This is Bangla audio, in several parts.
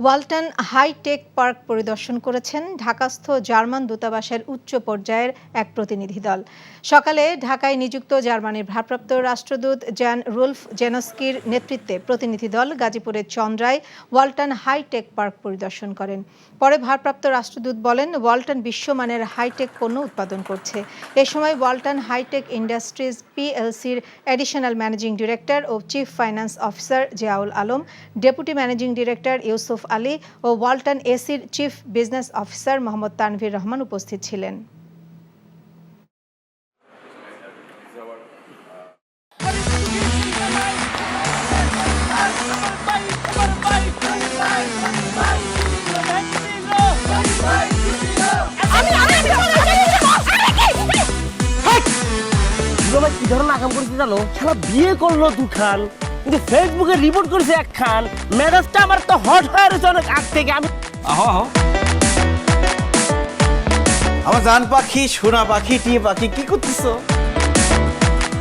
ওয়ালটন হাই-টেক পার্ক পরিদর্শন করেছেন ঢাকাস্থ জার্মান দূতাবাসের উচ্চ পর্যায়ের এক প্রতিনিধি দল। সকালে ঢাকায় নিযুক্ত জার্মানির ভারপ্রাপ্ত রাষ্ট্রদূত জ্যান রুলফ জেনস্কির নেতৃত্বে প্রতিনিধি দল গাজীপুরের চন্দ্রায় ওয়ালটন হাই-টেক পার্ক পরিদর্শন করেন। পরে ভারপ্রাপ্ত রাষ্ট্রদূত বলেন, ওয়ালটন বিশ্বমানের হাইটেক পণ্য উৎপাদন করছে। এ সময় ওয়ালটন হাইটেক ইন্ডাস্ট্রিজ পিএলসির অ্যাডিশনাল ম্যানেজিং ডিরেক্টর ও chief finance officer Ziaul Alam, deputy managing director Yusuf Ali ও ওয়ালটন এসির chief business officer Mohammad Tanvir Rahman উপস্থিত ছিলেন। কি ধরনের আকাম করেছে জানো? সারা বিয়ে করলো দুখান, কিন্তু ফেসবুকে রিপোর্ট করেছে একখান। মেজাজটা আমার তো হট হয়ে রয়েছে অনেক আগ থেকে। আমি আমার জান পাখি, সোনা পাখি, টিয়ে পাখি, কি করতেছো?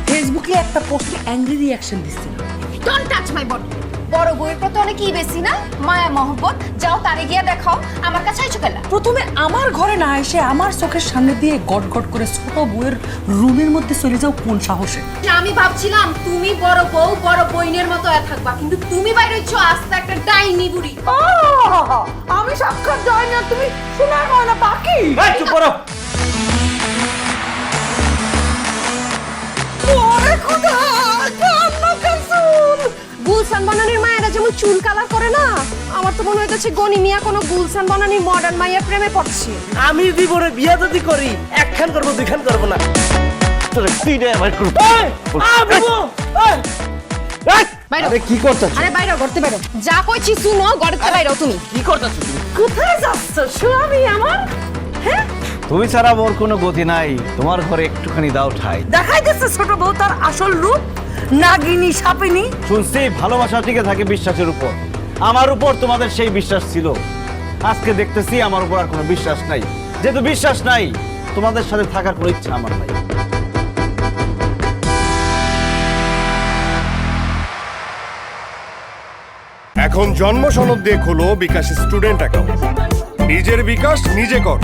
ফেসবুকে একটা পোস্টে অ্যাংরি রিঅ্যাকশন দিছিল। Don't touch my body. বড় বউয়ের প্রতি অনেকই বেশি না মায়া মহব্বত। যাও তারে গিয়া দেখাও, আমার কাছে আইছো কেলা? প্রথমে আমার ঘরে না এসে আমার চোখের সামনে দিয়ে গট গট করে ছোট বউয়ের রুমের মধ্যে চলে যাও কোন সাহসে? আমি ভাবছিলাম তুমি বড় বউ বড় বইনের মতো থাকবা, কিন্তু তুমি বাইরে হইছো আস্তে একটা ডাইনি বুড়ি। আমি সাক্ষাৎ যাই না, তুমি শোনার ময়না পাখি। চুপ করো। ওরে খোদা, কান্না কাসুল। গুলশান বনানীর মায়েরা যেমন চুল কালার করে না, আমার তো মনে হইতেছে গনি মিয়া কোনো গুলশান বনানীর মডার্ন মাইয়া প্রেমে পড়ছে। আমি জীবনে বিয়ে যদি করি একখান করবো, দুইখান করবো না। আরে কি করতেছ? আরে বাইরে করতে বাইরো, যা কইছি শুনো, গড়তে বাইরো। তুমি কি করতেছ তুমি? কোথায় যাচ্ছ স্বামী আমার? হ্যাঁ, তুমি ছাড়া মোর কোনো গতি নাই, তোমার ঘরে একটুখানি দাও ঠাই। দেখাই দিচ্ছে ছোট বউ তার আসল রূপ, নাগিনী সাপিনী। শুনছি ভালোবাসা টিকে থাকে বিশ্বাসের উপর। আমার উপর তোমাদের সেই বিশ্বাস ছিল, আজকে দেখতেছি আমার উপর আর কোনো বিশ্বাস নাই। যেহেতু বিশ্বাস নাই, তোমাদের সাথে থাকার কোনো ইচ্ছা আমার নাই। এখন জন্ম সনদ দিয়ে খোলো বিকাশ স্টুডেন্ট অ্যাকাউন্ট। নিজের বিকাশ নিজে কর।